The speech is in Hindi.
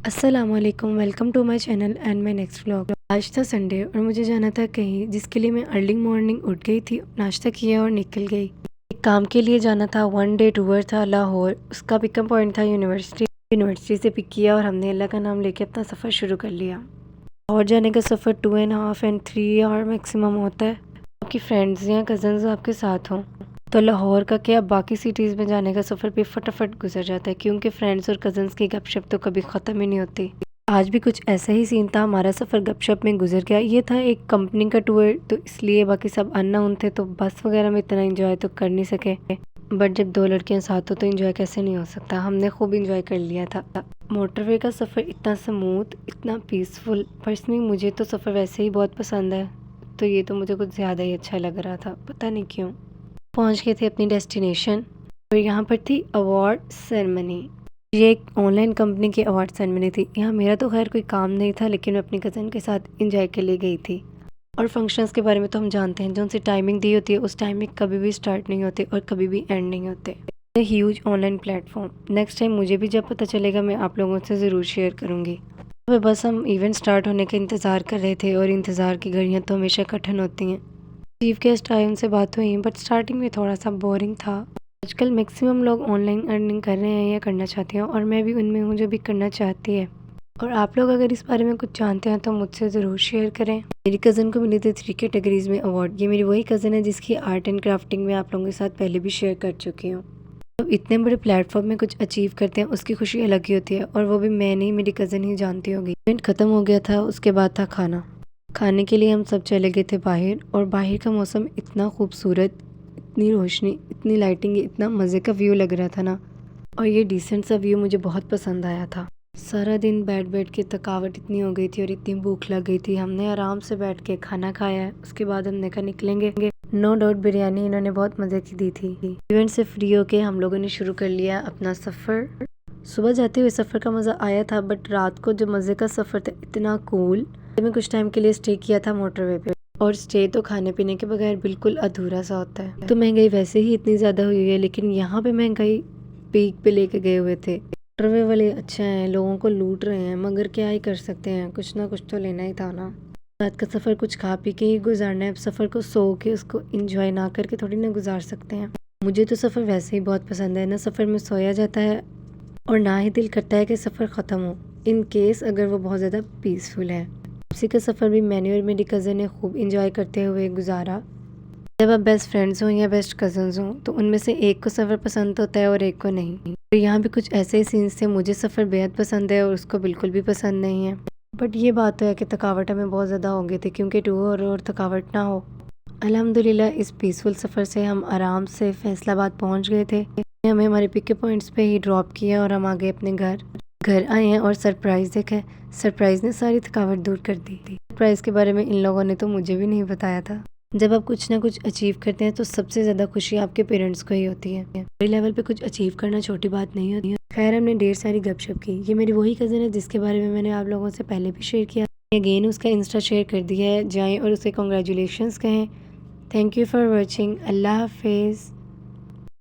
अस्सलामुअलैकुम, welcome to my channel and my next vlog. आज था संडे और मुझे जाना था कहीं, जिसके लिए मैं अर्ली मॉर्निंग उठ गई थी, नाश्ता किया और निकल गई। एक काम के लिए जाना था, 1 डे टूर था लाहौर। उसका पिकअप पॉइंट था यूनिवर्सिटी से पिक किया और हमने अल्लाह का नाम लेके अपना सफ़र शुरू कर लिया। लाहौर जाने का सफ़र 2.5 एंड 3 आवर मैक्सिमम होता है। आपकी फ्रेंड्स या कज़न्स आपके साथ हों तो लाहौर का क्या, बाकी सिटीज़ में जाने का सफ़र भी फटाफट गुजर जाता है, क्योंकि फ्रेंड्स और कज़न्स की गपशप तो कभी ख़त्म ही नहीं होती। आज भी कुछ ऐसा ही सीन था, हमारा सफ़र गपशप में गुजर गया। ये था एक कंपनी का टूर, तो इसलिए बाकी सब अननोन थे, तो बस वगैरह में इतना एंजॉय तो कर नहीं सके। बट जब 2 लड़कियां साथ हो तो एंजॉय कैसे नहीं हो सकता। हमने खूब एंजॉय कर लिया था। मोटरवे का सफ़र इतना स्मूथ, इतना पीसफुल। पर्सनली मुझे तो सफ़र वैसे ही बहुत पसंद है, तो ये तो मुझे कुछ ज़्यादा ही अच्छा लग रहा था, पता नहीं क्यों। पहुंच गए थे अपनी डेस्टिनेशन और यहाँ पर थी अवार्ड सेरेमनी। ये एक ऑनलाइन कंपनी की अवार्ड सेरेमनी थी। यहाँ मेरा तो खैर कोई काम नहीं था, लेकिन मैं अपनी कज़न के साथ इंजॉय के लिए गई थी। और फंक्शंस के बारे में तो हम जानते हैं, जो उनसे टाइमिंग दी होती है उस टाइम में कभी भी स्टार्ट नहीं होते और कभी भी एंड नहीं होते। Huge online platform. Next time मुझे भी जब पता चलेगा मैं आप लोगों से ज़रूर शेयर करूँगी। बस हम इवेंट स्टार्ट होने का इंतज़ार कर रहे थे, और इंतज़ार की घड़ियाँ तो हमेशा कठिन होती हैं। चीफ गेस्ट आए, उनसे बात हुई, बट स्टार्टिंग में थोड़ा सा बोरिंग था। आजकल मैक्सिमम लोग ऑनलाइन अर्निंग कर रहे हैं या करना चाहते हैं, और मैं भी उनमें हूँ जो भी करना चाहती है। और आप लोग अगर इस बारे में कुछ जानते हैं तो मुझसे ज़रूर शेयर करें। मेरी कज़न को मिले थे 3 कैटेगरीज में अवार्ड। ये मेरी वही कज़न है जिसकी आर्ट एंड क्राफ्टिंग में आप लोगों के साथ पहले भी शेयर कर चुकी हूँ। तो इतने बड़े प्लेटफॉर्म में कुछ अचीव करते हैं, उसकी खुशी अलग ही होती है, और वो भी मैं नहीं, मेरी कज़न ही जानती होगी। इवेंट ख़त्म हो गया था, उसके बाद था खाना। खाने के लिए हम सब चले गए थे बाहर, और बाहर का मौसम इतना खूबसूरत, इतनी रोशनी, इतनी लाइटिंग, इतना मज़े का व्यू लग रहा था ना। और ये डिसेंट सा व्यू मुझे बहुत पसंद आया था। सारा दिन बैठ बैठ के थकावट इतनी हो गई थी और इतनी भूख लग गई थी। हमने आराम से बैठ के खाना खाया है, उसके बाद हमने कहा निकलेंगे। नो डाउट बिरयानी इन्होंने बहुत मज़े की दी थी। इवेंट से फ्री होके हम लोगों ने शुरू कर लिया अपना सफ़र। सुबह जाते हुए सफ़र का मज़ा आया था, बट रात को जो मज़े का सफ़र था, इतना कूल। मैं कुछ टाइम के लिए स्टे किया था मोटरवे पे, और स्टे तो खाने पीने के बगैर बिल्कुल अधूरा सा होता है। तो महंगाई वैसे ही इतनी ज़्यादा हुई है, लेकिन यहाँ पे महंगाई पीक पे लेके गए हुए थे। मोटरवे वाले अच्छे हैं, लोगों को लूट रहे हैं, मगर क्या ही कर सकते हैं, कुछ ना कुछ तो लेना ही था ना। रात का सफ़र कुछ खा पी के ही गुजारना है। अब सफ़र को सो के उसको इंजॉय ना करके थोड़ी ना गुजार सकते हैं। मुझे तो सफ़र वैसे ही बहुत पसंद है, ना सफ़र में सोया जाता है और ना ही दिल करता है कि सफ़र ख़त्म हो, इन केस अगर वो बहुत ज़्यादा पीसफुल है। वापसी का सफ़र भी मैंने और मेरी कज़न ने खूब इंजॉय करते हुए गुजारा। जब आप बेस्ट फ्रेंड्स हों या बेस्ट कज़न्स हों, तो उनमें से एक को सफ़र पसंद होता है और एक को नहीं। तो यहाँ भी कुछ ऐसे ही सीन्स थे। मुझे सफ़र बेहद पसंद है और उसको बिल्कुल भी पसंद नहीं है। बट ये बात तो है कि थकावट हमें बहुत ज़्यादा हो गई थी, क्योंकि टूर और थकावट ना हो। अल्हम्दुलिल्लाह इस पीसफुल सफ़र से हम आराम से फैसलाबाद पहुँच गए थे। हमें हमारे पिकअप पॉइंट्स पे ही ड्रॉप किया और हम आ गए अपने घर आए हैं, और सरप्राइज़ देखा। सरप्राइज़ ने सारी थकावट दूर कर दी थी। सरप्राइज़ के बारे में इन लोगों ने तो मुझे भी नहीं बताया था। जब आप कुछ ना कुछ अचीव करते हैं तो सबसे ज़्यादा खुशी आपके पेरेंट्स को ही होती है। बड़े लेवल पे कुछ अचीव करना छोटी बात नहीं होती है। खैर, हमने ढेर सारी गपशप की। ये मेरी वही कज़न है जिसके बारे में मैंने आप लोगों से पहले भी शेयर किया। अगेन उसका इंस्टा शेयर कर दिया है, जाएँ और उसे कॉन्ग्रेचुलेशंस कहें। Thank you for watching. अल्लाह हाफिज़।